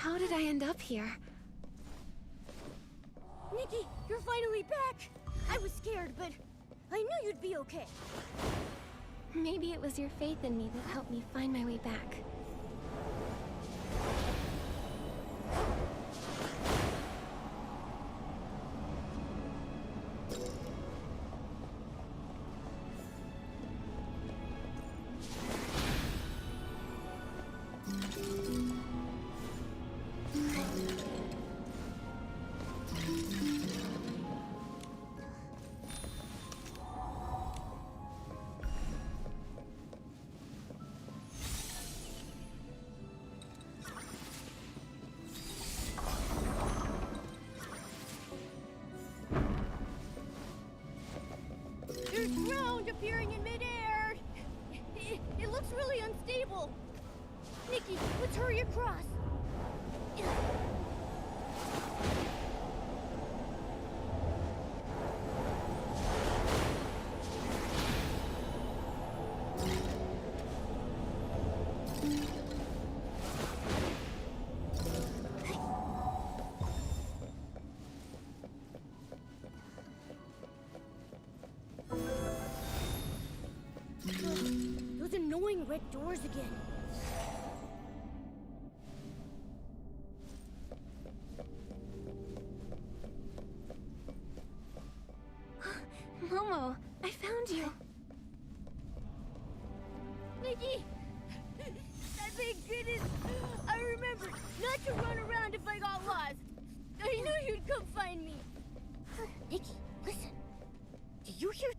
How did I end up here? Nikki, you're finally back! I was scared, but I knew you'd be okay. Maybe it was your faith in me that helped me find my way back. There's ground appearing in midair! It looks really unstable! Nikki, let's hurry across! Those annoying red doors again. Momo, I found you. Nikki! Thank goodness! I remembered not to run around if I got lost. I knew you'd come find me. Nikki, listen. Do you hear?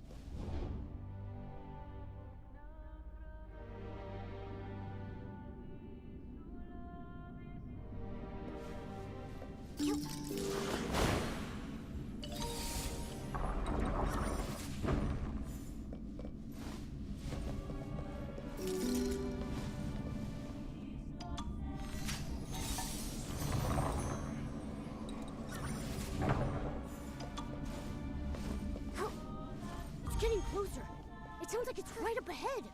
It's getting closer. It sounds like it's right up ahead.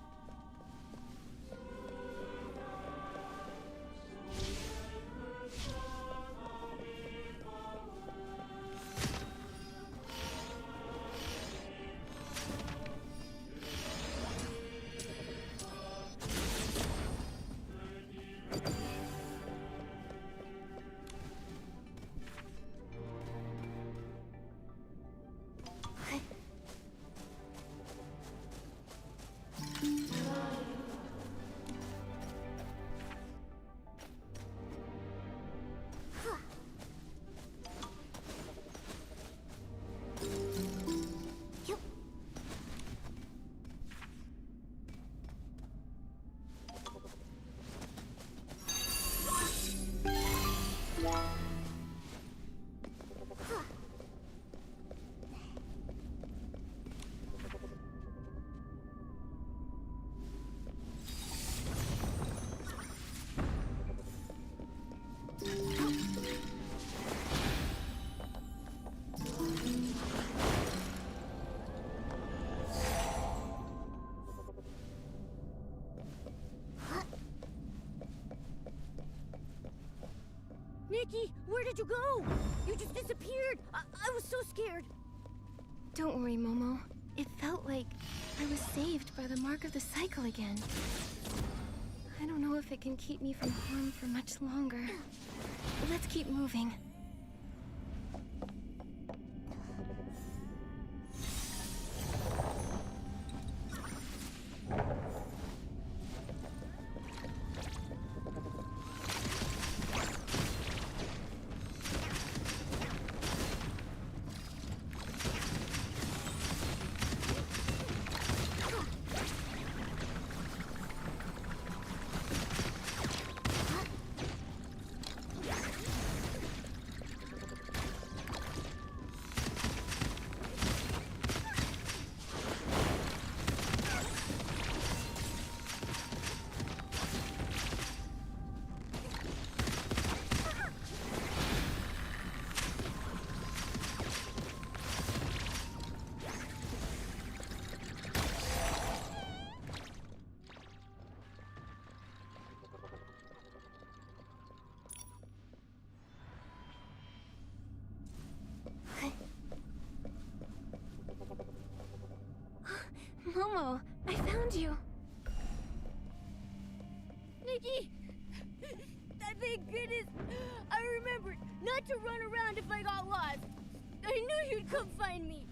Nikki, where did you go? You just disappeared. I was so scared. Don't worry, Momo. It felt like I was saved by the mark of the cycle again. I don't know if it can keep me from harm for much longer. Let's keep moving. not to run around if I got lost. I knew you'd come find me.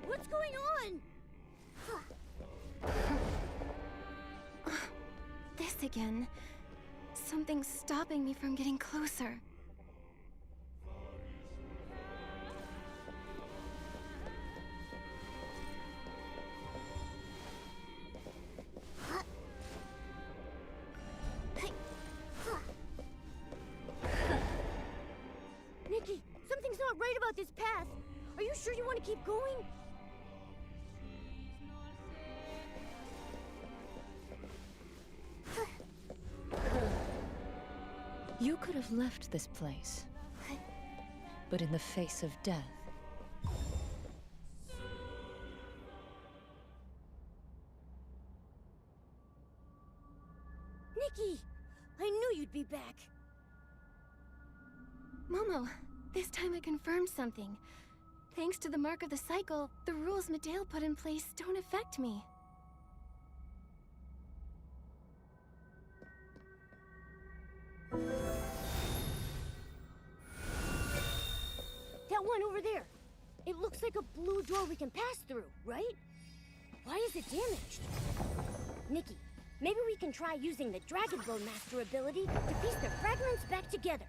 What's going on? This again. Something's stopping me from getting closer. Nikki, something's not right about this path. Are you sure you want to keep going? You could have left this place, but in the face of death. Nikki, I knew you'd be back. Momo, this time I confirmed something. Thanks to the mark of the cycle, the rules 𝐴𝐴 put in place don't affect me. That one over there. It looks like a blue door we can pass through, right? Why is it damaged? Nikki, maybe we can try using the Dragon Bone Master ability to piece the fragments back together.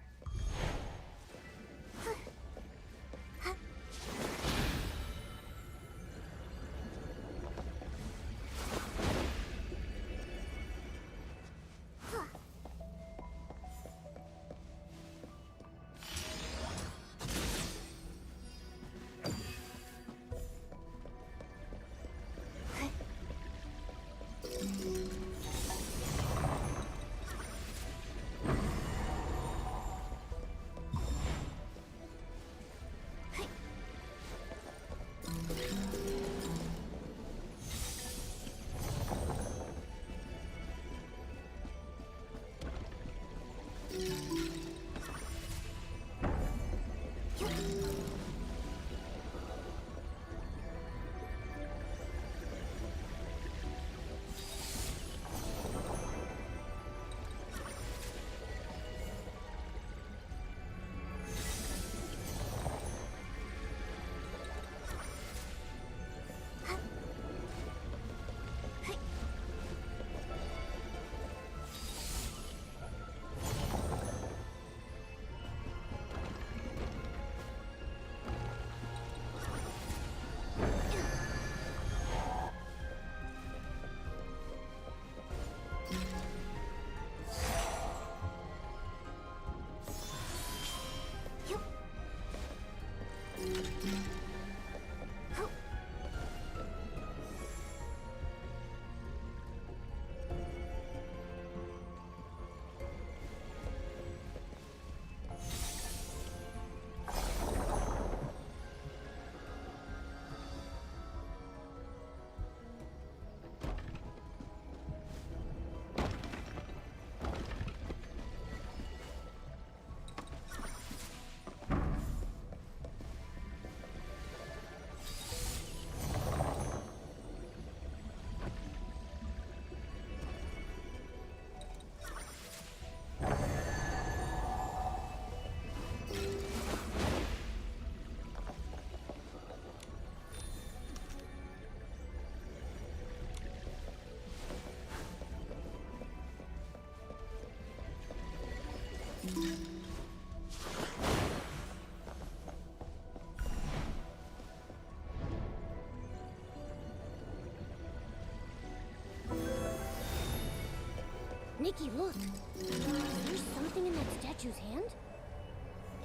Nikki, look. Is there something in that statue's hand?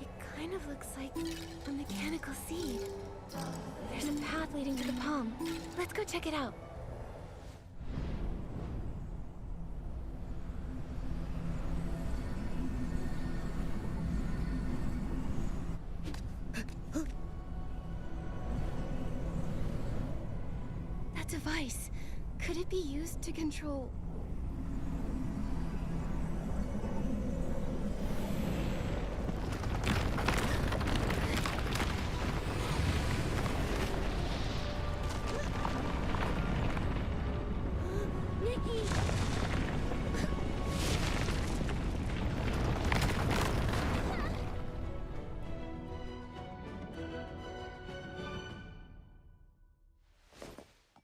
It kind of looks like a mechanical seed. There's a path leading to the palm. Let's go check it out. That device, could it be used to control... Nikki!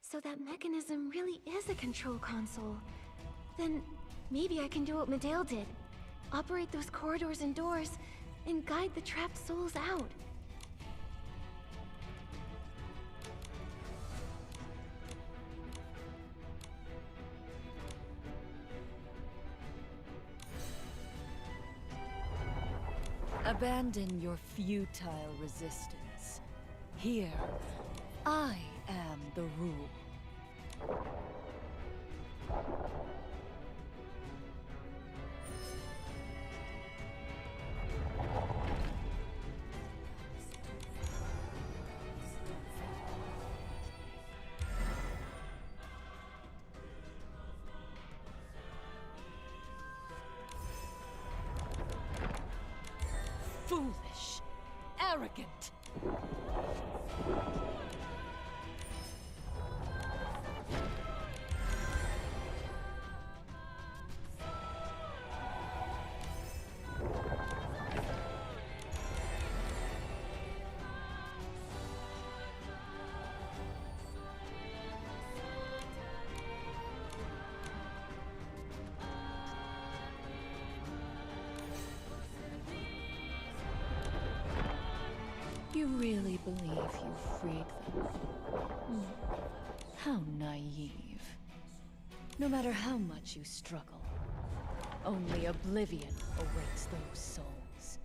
So that mechanism really is a control console. Then maybe I can do what Medale did. Operate those corridors and doors, and guide the trapped souls out. Abandon your futile resistance. Here, I am the rule. Foolish, arrogant. You really believe you freed them? How naive. No matter how much you struggle, only oblivion awaits those souls.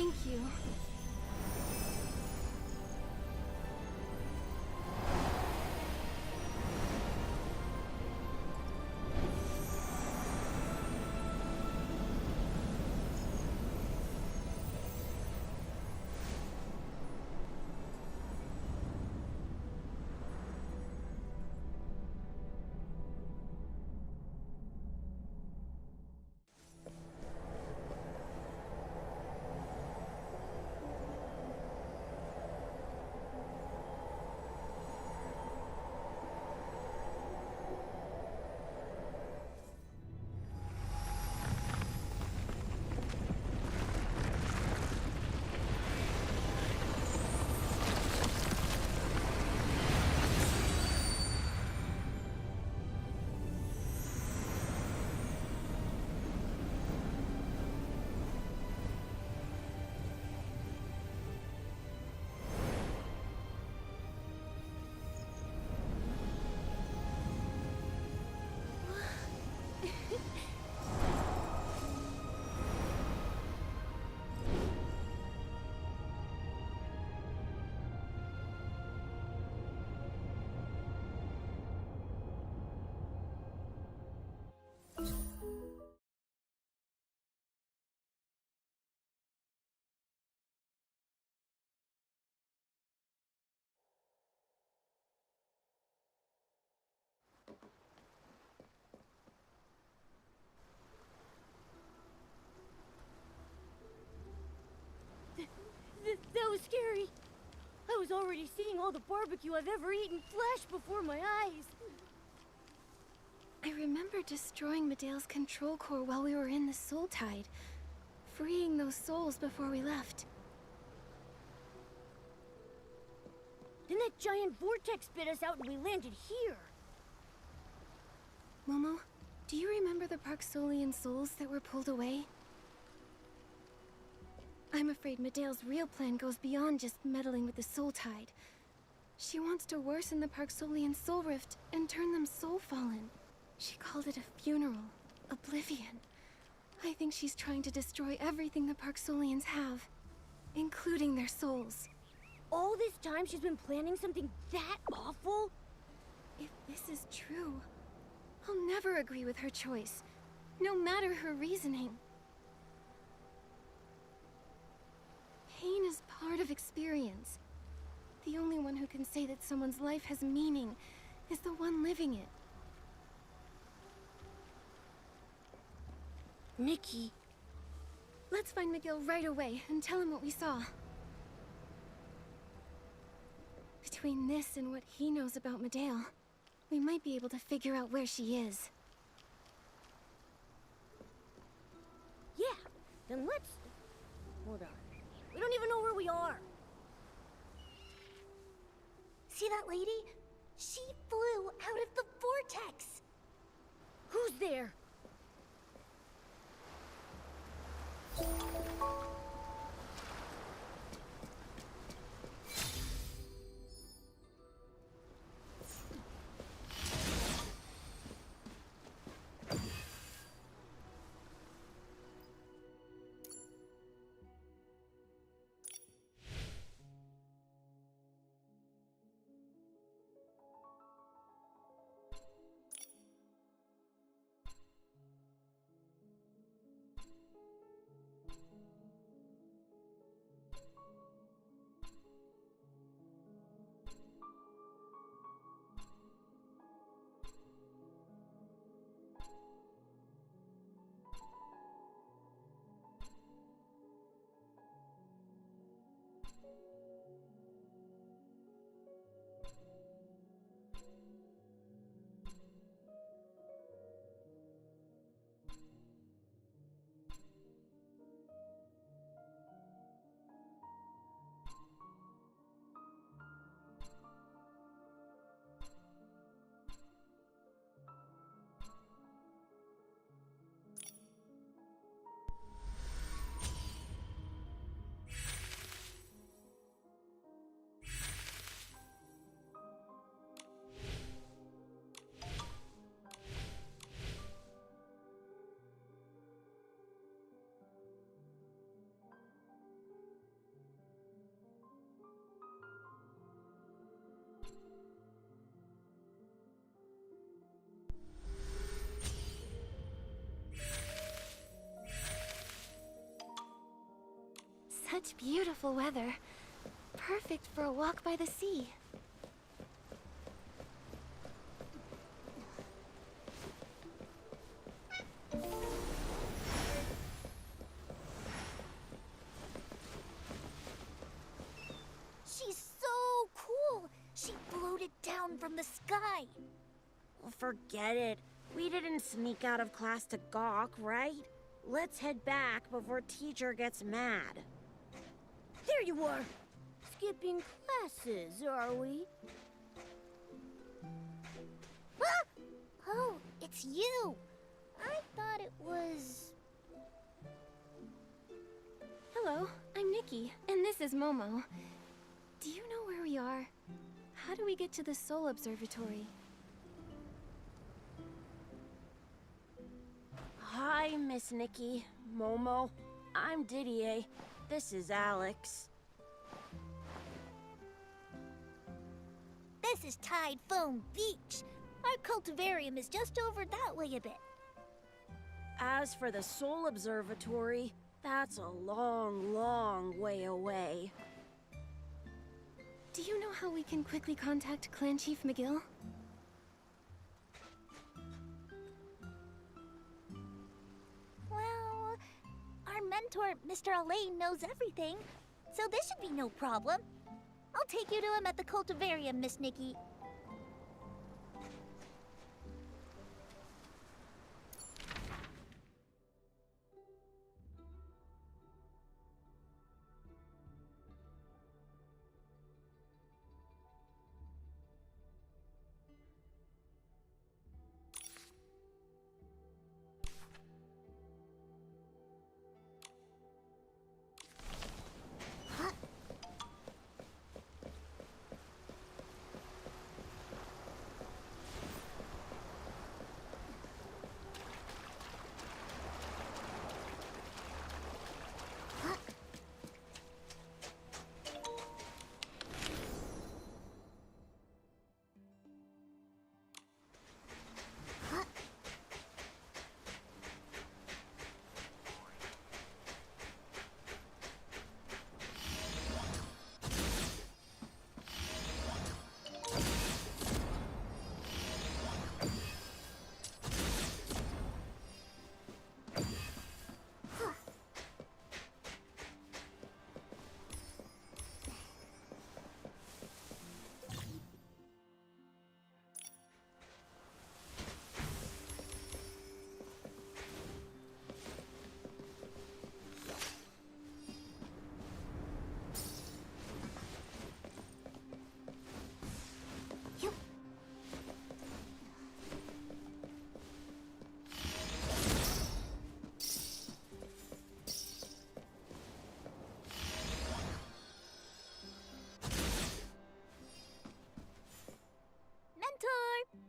Thank you. That was scary. I was already seeing all the barbecue I've ever eaten flash before my eyes. I remember destroying Medail's control core while we were in the Soul Tide, freeing those souls before we left. Then that giant vortex spit us out and we landed here. Momo, do you remember the 𝐴RXolian souls that were pulled away? I'm afraid Medail's real plan goes beyond just meddling with the Soul Tide. She wants to worsen the 𝐴RXolian soul rift and turn them soul-fallen. She called it a funeral, oblivion. I think she's trying to destroy everything the 𝐴RXolians have, including their souls. All this time she's been planning something that awful? If this is true, I'll never agree with her choice, no matter her reasoning. Pain is part of experience. The only one who can say that someone's life has meaning is the one living it. Nikki. Let's find Miguel right away and tell him what we saw. Between this and what he knows about Medail, we might be able to figure out where she is. Yeah, then let's... Hold on. We don't even know where we are. See that lady? She flew out of the vortex! Who's there? Such beautiful weather. Perfect for a walk by the sea. She's so cool. She floated down from the sky. Forget it. We didn't sneak out of class to gawk, right? Let's head back before teacher gets mad. There you are. Skipping classes, are we? Ah! Oh, it's you. I thought it was... Hello, I'm Nikki, and this is Momo. Do you know where we are? How do we get to the Soul Observatory? Hi, Miss Nikki, Momo. I'm Didier. This is Alex. This is Tide Foam Beach. Our cultivarium is just over that way a bit. As for the Soul Observatory, that's a long, long way away. Do you know how we can quickly contact Clan Chief McGill? Well, our mentor, Mr. Elaine, knows everything, so this should be no problem. I'll take you to him at the cultivarium, Miss Nikki.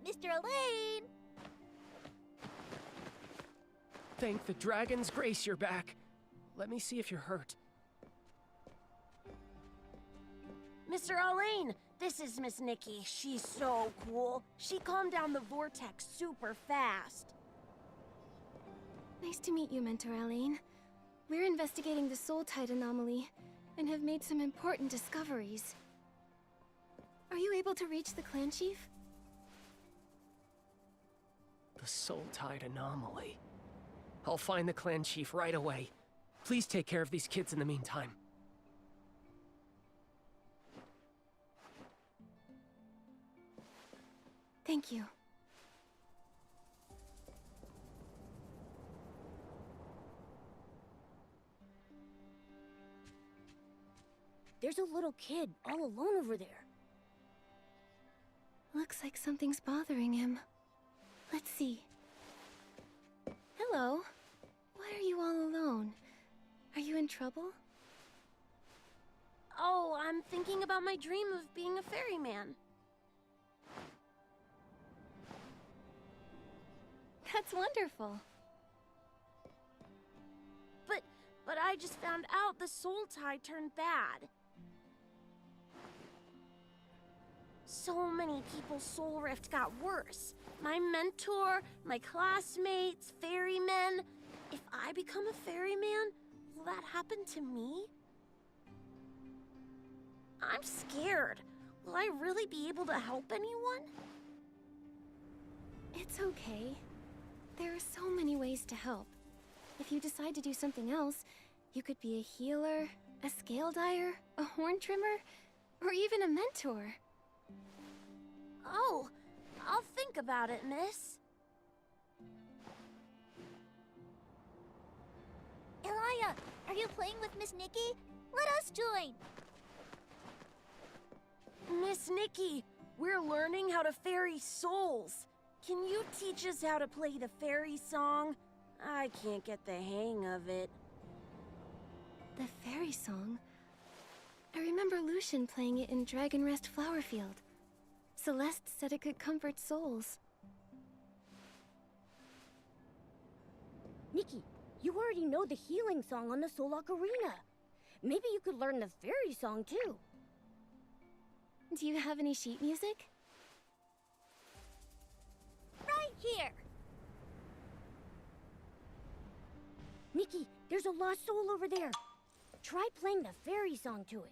Mr. Elaine! Thank the dragon's grace you're back. Let me see if you're hurt. Mr. Elaine, this is Miss Nikki. She's so cool. She calmed down the vortex super fast. Nice to meet you, Mentor Elaine. We're investigating the Soul Tide anomaly and have made some important discoveries. Are you able to reach the Clan Chief? The Soul Tide anomaly. I'll find the clan chief right away. Please take care of these kids in the meantime. Thank you. There's a little kid all alone over there. Looks like something's bothering him. Let's see. Hello. Why are you all alone? Are you in trouble? Oh, I'm thinking about my dream of being a ferryman. That's wonderful. But I just found out the Soul Tide turned bad. So many people's soul rift got worse. My mentor, my classmates, ferrymen. If I become a ferryman, will that happen to me? I'm scared. Will I really be able to help anyone? It's okay. There are so many ways to help. If you decide to do something else, you could be a healer, a scale dyer, a horn trimmer, or even a mentor. Oh, I'll think about it, miss. Elia, are you playing with Miss Nikki? Let us join. Miss Nikki, we're learning how to ferry souls. Can you teach us how to play the fairy song? I can't get the hang of it. The fairy song? I remember Lucian playing it in Dragon Rest Flowerfield. Celeste said it could comfort souls. Nikki, you already know the healing song on the Soul Ocarina. Maybe you could learn the fairy song too. Do you have any sheet music? Right here. Nikki, there's a lost soul over there. Try playing the fairy song to it.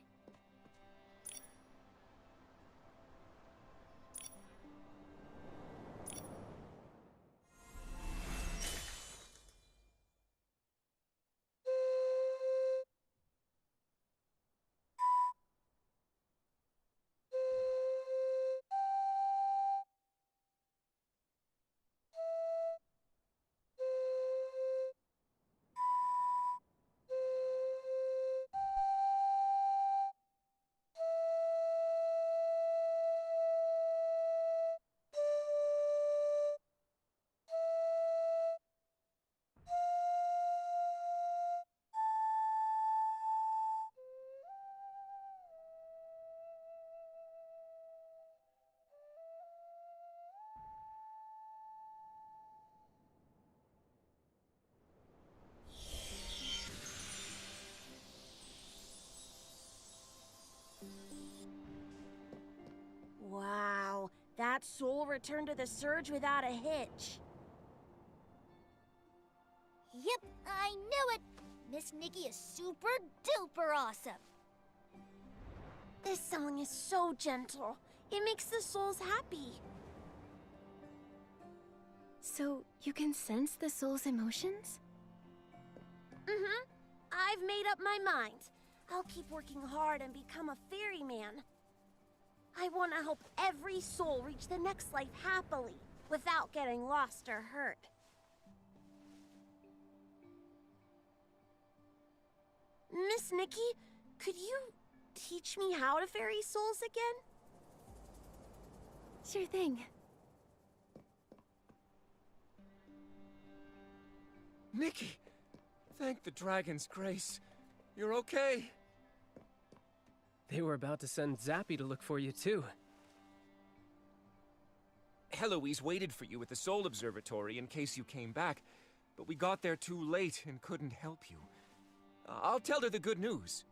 Wow, that soul returned to the surge without a hitch. Yep, I knew it. Miss Nikki is super duper awesome. This song is so gentle. It makes the souls happy. So you can sense the soul's emotions? Mm-hmm. I've made up my mind. I'll keep working hard and become a ferryman. I want to help every soul reach the next life happily, without getting lost or hurt. Miss Nikki, could you teach me how to ferry souls again? Sure thing. Nikki! Thank the dragon's grace. You're okay? They were about to send Zappy to look for you, too. Heloise waited for you at the Soul Observatory in case you came back, but we got there too late and couldn't help you. I'll tell her the good news.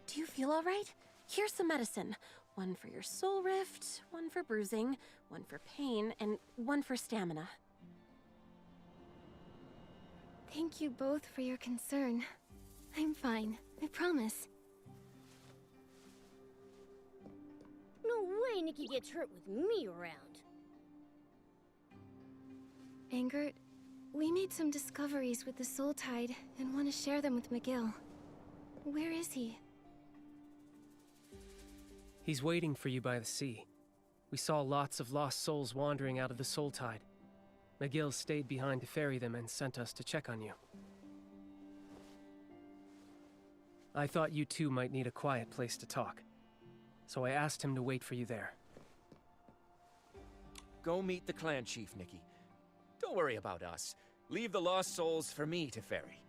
Do you feel all right? Here's some medicine. One for your soul rift, one for bruising, one for pain, and one for stamina. Thank you both for your concern. I'm fine, I promise. No way Nikki gets hurt with me around. Angert, we made some discoveries with the Soul Tide and want to share them with McGill. Where is he? He's waiting for you by the sea. We saw lots of lost souls wandering out of the Soul Tide. McGill stayed behind to ferry them and sent us to check on you. I thought you two might need a quiet place to talk, so I asked him to wait for you there. Go meet the clan chief, Nikki. Don't worry about us. Leave the lost souls for me to ferry.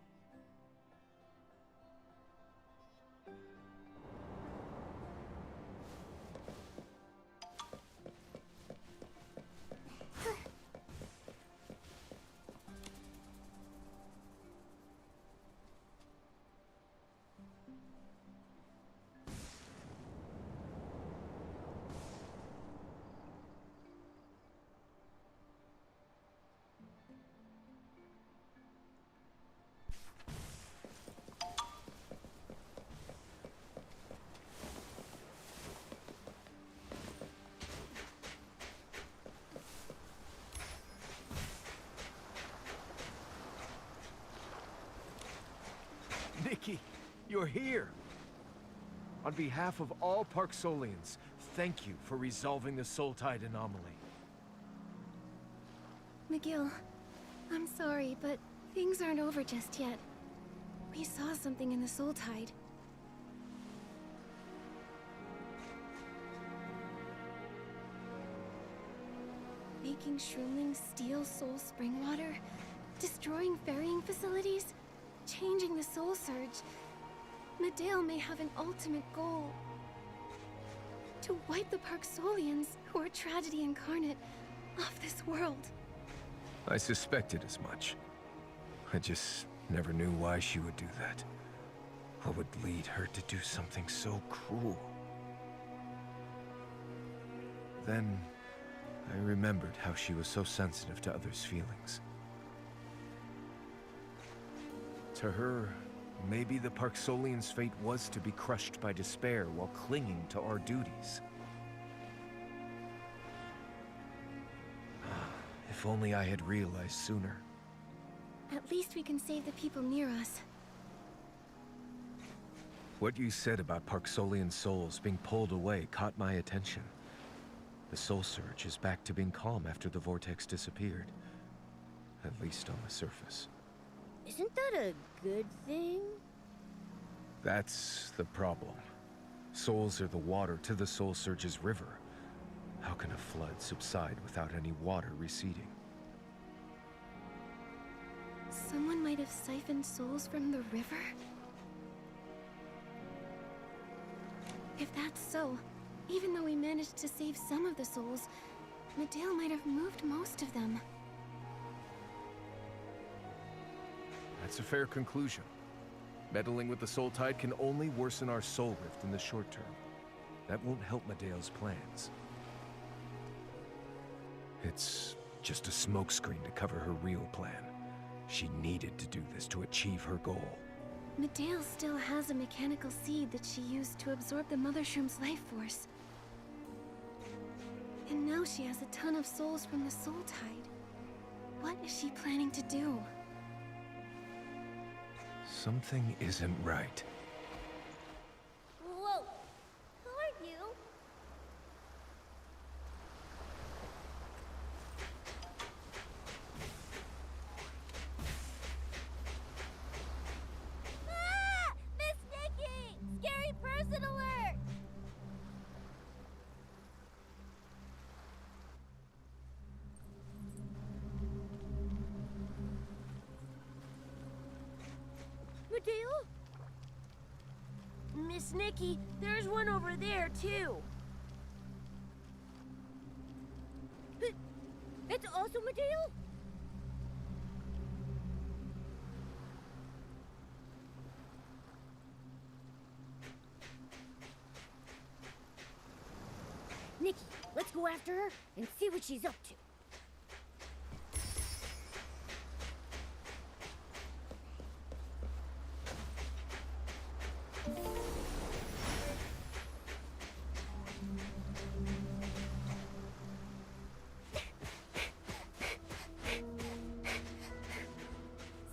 You're here! On behalf of all 𝐼𝐴𝐸𝐿ians, thank you for resolving the soul tide anomaly. McGill, I'm sorry, but things aren't over just yet. We saw something in the soul tide. Making shroomlings steal soul spring water, destroying ferrying facilities, changing the soul surge. Medaille may have an ultimate goal. To wipe the 𝐼𝐴𝐸𝐿ians, who are tragedy incarnate, off this world. I suspected as much. I just never knew why she would do that. What would lead her to do something so cruel? Then, I remembered how she was so sensitive to others' feelings. To her, maybe the 𝐼𝐴𝐸𝐿ians' fate was to be crushed by despair while clinging to our duties. If only I had realized sooner. At least we can save the people near us. What you said about 𝐼𝐴𝐸𝐿ian souls being pulled away caught my attention. The soul surge is back to being calm after the vortex disappeared. At least on the surface. Isn't that a good thing? That's the problem. Souls are the water to the soul surge's river. How can a flood subside without any water receding? Someone might have siphoned souls from the river? If that's so, even though we managed to save some of the souls, Medaille might have moved most of them. That's a fair conclusion. Meddling with the soul tide can only worsen our soul rift in the short term. That won't help Medaille's plans. It's just a smokescreen to cover her real plan. She needed to do this to achieve her goal. Medaille still has a mechanical seed that she used to absorb the Mother Shroom's life force. And now she has a ton of souls from the soul tide. What is she planning to do? Something isn't right. Whoa! Who are you? Ah! Miss Nikki! Scary person alert! Medaille? Miss Nikki, there's one over there, too. It's also Medaille? Nikki, let's go after her and see what she's up to.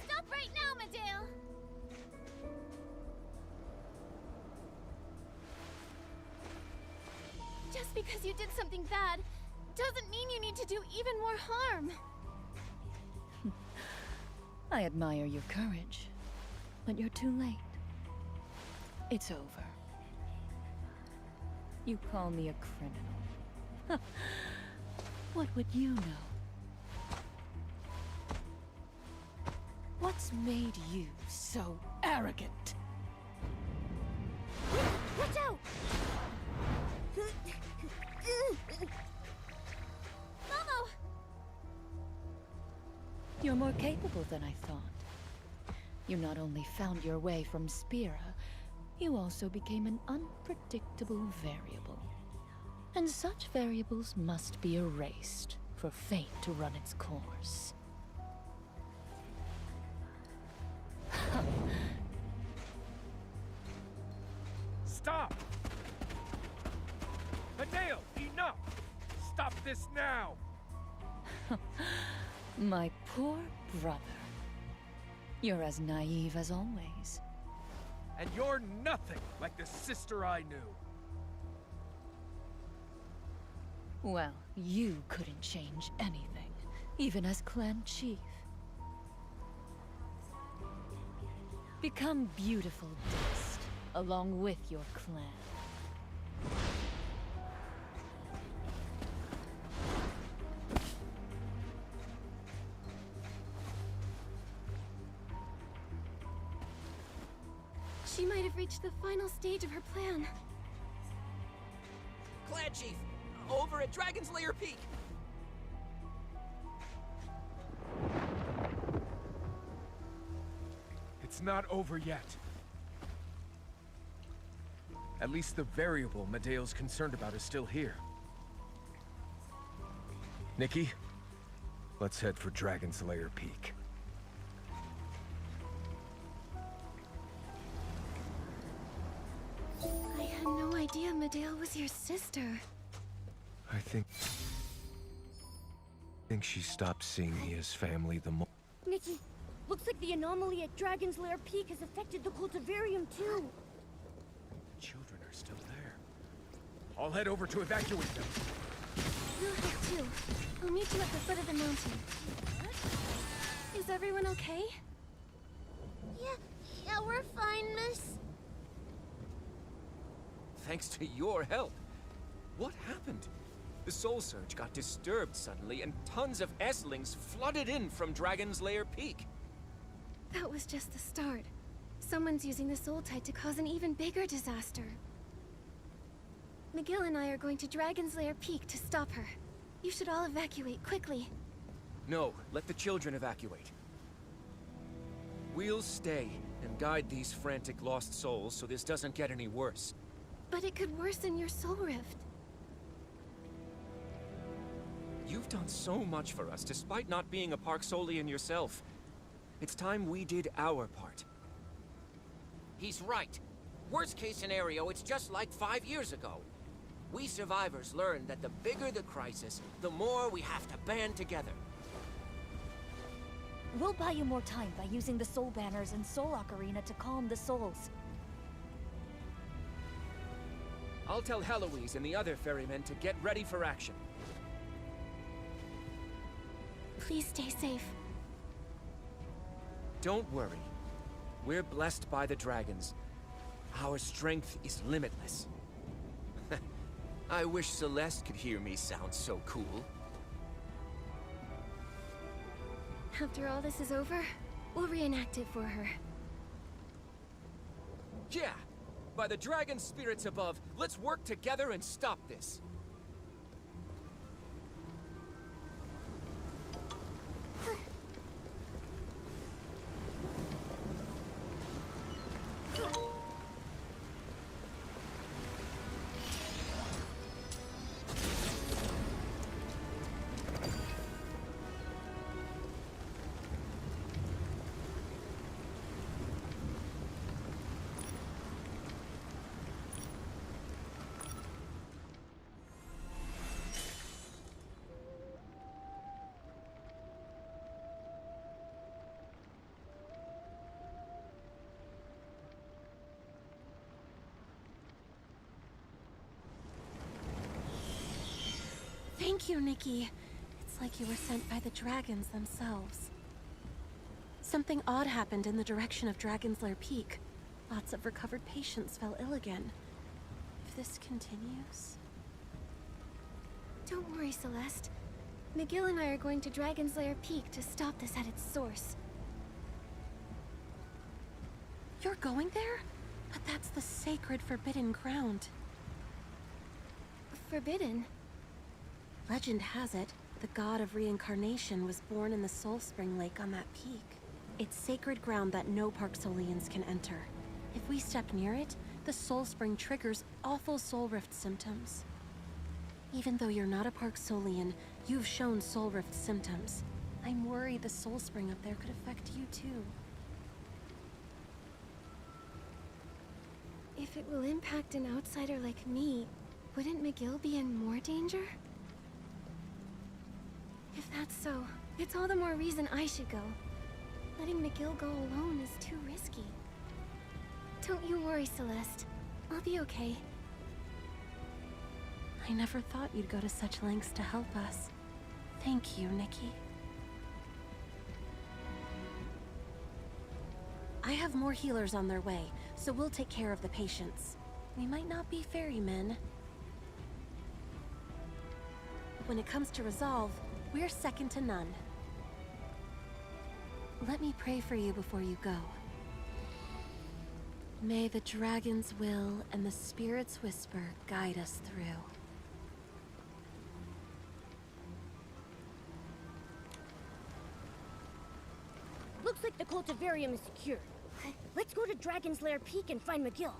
Stop right now, Medaille! Just because you did something bad doesn't mean you need to do even more harm. I admire your courage, but you're too late. It's over. You call me a criminal. What would you know? What's made you so arrogant? Watch out! Momo! You're more capable than I thought. You not only found your way from Spira, you also became an unpredictable variable. And such variables must be erased for fate to run its course. Stop! Medaille, enough! Stop this now! My poor brother. You're as naive as always. And you're nothing like the sister I knew. Well, you couldn't change anything, even as clan chief. Become beautiful dust, along with your clan. She might have reached the final stage of her plan. Clan Chief, over at Dragon's Lair Peak. It's not over yet. At least the variable 𝐴𝐴𝐿's concerned about is still here. Nikki, let's head for Dragon's Lair Peak. I had no idea 𝐴𝐴𝐿 was your sister. I think she stopped seeing me as family the more. Nikki, looks like the anomaly at Dragon's Lair Peak has affected the cultivarium too. Children are still there. I'll head over to evacuate them. We'll head too. I'll meet you at the foot of the mountain. Is everyone okay? Yeah, we're fine, miss. Thanks to your help. What happened? The soul surge got disturbed suddenly, and tons of S-lings flooded in from Dragon's Lair Peak. That was just the start. Someone's using the soul tide to cause an even bigger disaster. McGill and I are going to Dragon's Lair Peak to stop her. You should all evacuate quickly. No, let the children evacuate. We'll stay and guide these frantic lost souls so this doesn't get any worse. But it could worsen your soul rift. You've done so much for us, despite not being a 𝐴𝐴𝐿ian yourself. It's time we did our part. He's right. Worst case scenario, it's just like 5 years ago. We survivors learned that the bigger the crisis, the more we have to band together. We'll buy you more time by using the soul banners and soul ocarina to calm the souls. I'll tell 𝐿𝐿oise and the other ferrymen to get ready for action. Please stay safe. Don't worry. We're blessed by the dragons. Our strength is limitless. I wish Celeste could hear me sound so cool. After all this is over, we'll reenact it for her. Yeah! By the dragon spirits above, let's work together and stop this. Thank you, Nikki. It's like you were sent by the dragons themselves. Something odd happened in the direction of Dragon's Lair Peak. Lots of recovered patients fell ill again. If this continues... Don't worry, Celeste. McGill and I are going to Dragon's Lair Peak to stop this at its source. You're going there? But that's the sacred forbidden ground. Forbidden? Legend has it, the god of reincarnation was born in the Soul Spring Lake on that peak. It's sacred ground that no 𝐴𝐴𝐿ians can enter. If we step near it, the Soul Spring triggers awful soul rift symptoms. Even though you're not a 𝐴𝐴𝐿ian, you've shown soul rift symptoms. I'm worried the Soul Spring up there could affect you too. If it will impact an outsider like me, wouldn't McGill be in more danger? If that's so, it's all the more reason I should go. Letting McGill go alone is too risky. Don't you worry, Celeste. I'll be okay. I never thought you'd go to such lengths to help us. Thank you, Nikki. I have more healers on their way, so we'll take care of the patients. We might not be ferrymen. But when it comes to resolve, we're second to none. Let me pray for you before you go. May the dragon's will and the spirit's whisper guide us through. Looks like the cultivarium is secure. Let's go to Dragon's Lair Peak and find McGill.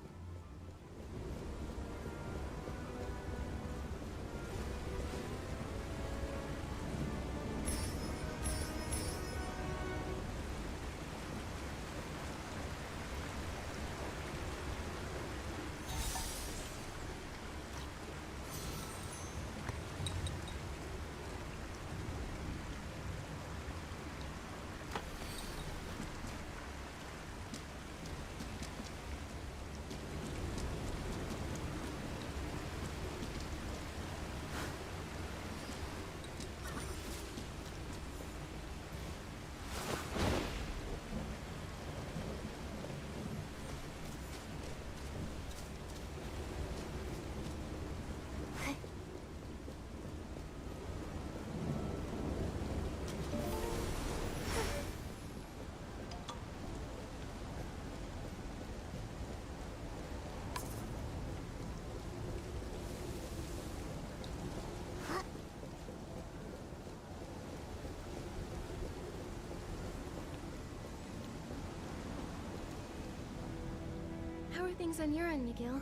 How are things on your end, McGill?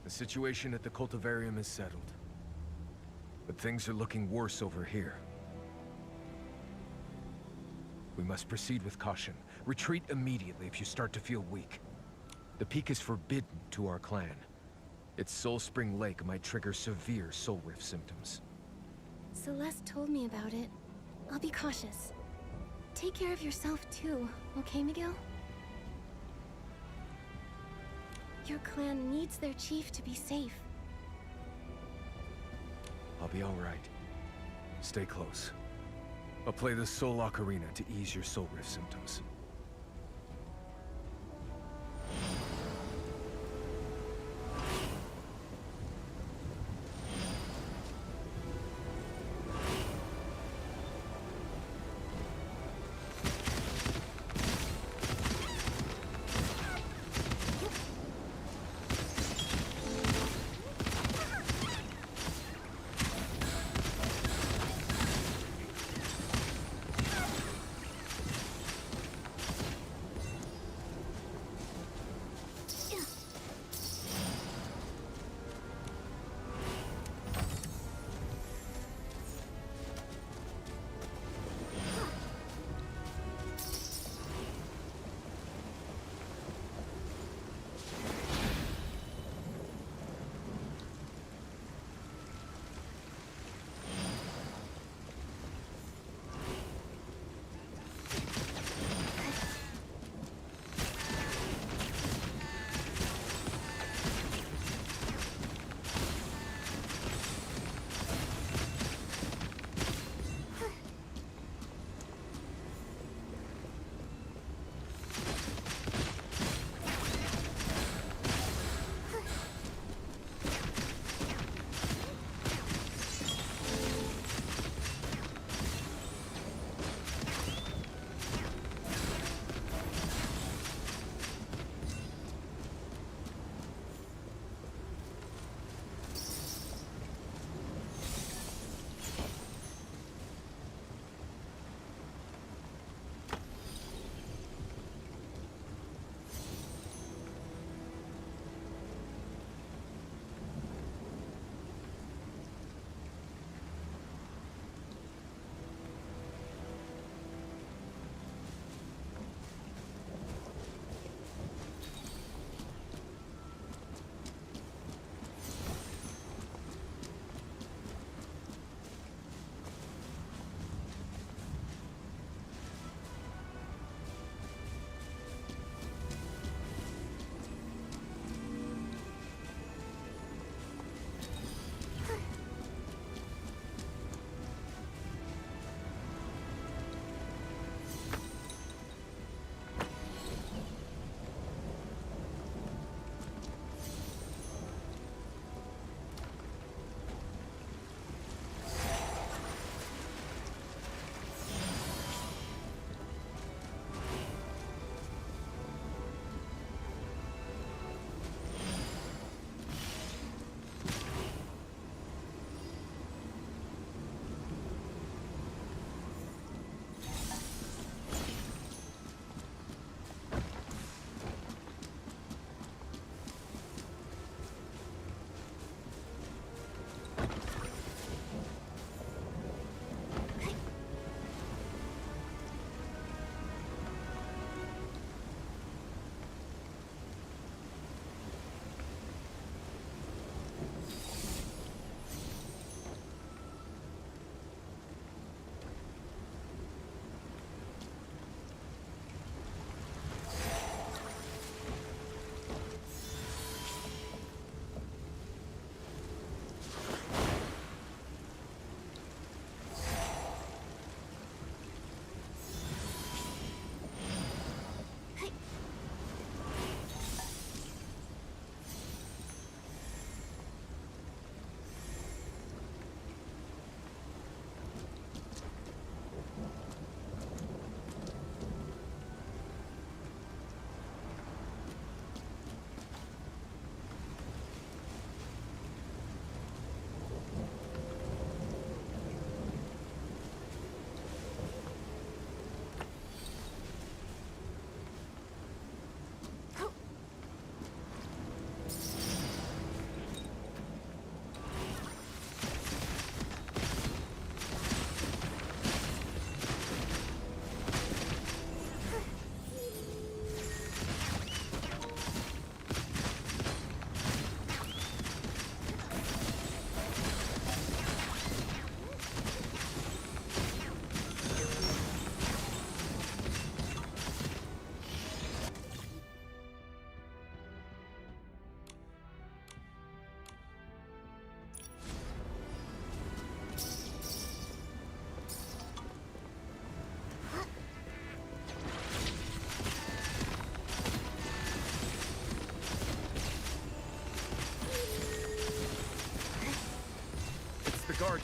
The situation at the cultivarium is settled. But things are looking worse over here. We must proceed with caution. Retreat immediately if you start to feel weak. The peak is forbidden to our clan. Its Soul Spring Lake might trigger severe soul rift symptoms. Celeste told me about it. I'll be cautious. Take care of yourself too, okay, McGill? Your clan needs their chief to be safe. I'll be all right. Stay close. I'll play the Soul Ocarina to ease your soul rift symptoms.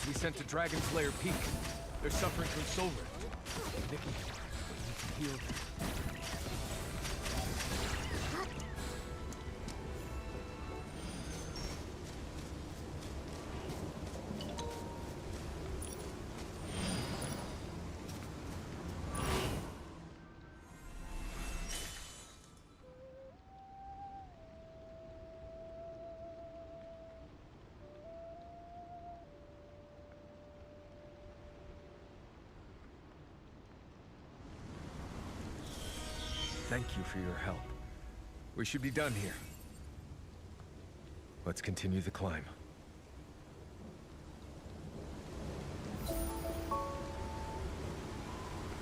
we sent to Dragon's Lair Peak. They're suffering from soul rift. Nikki, we need to heal them. Thank you for your help. We should be done here. Let's continue the climb.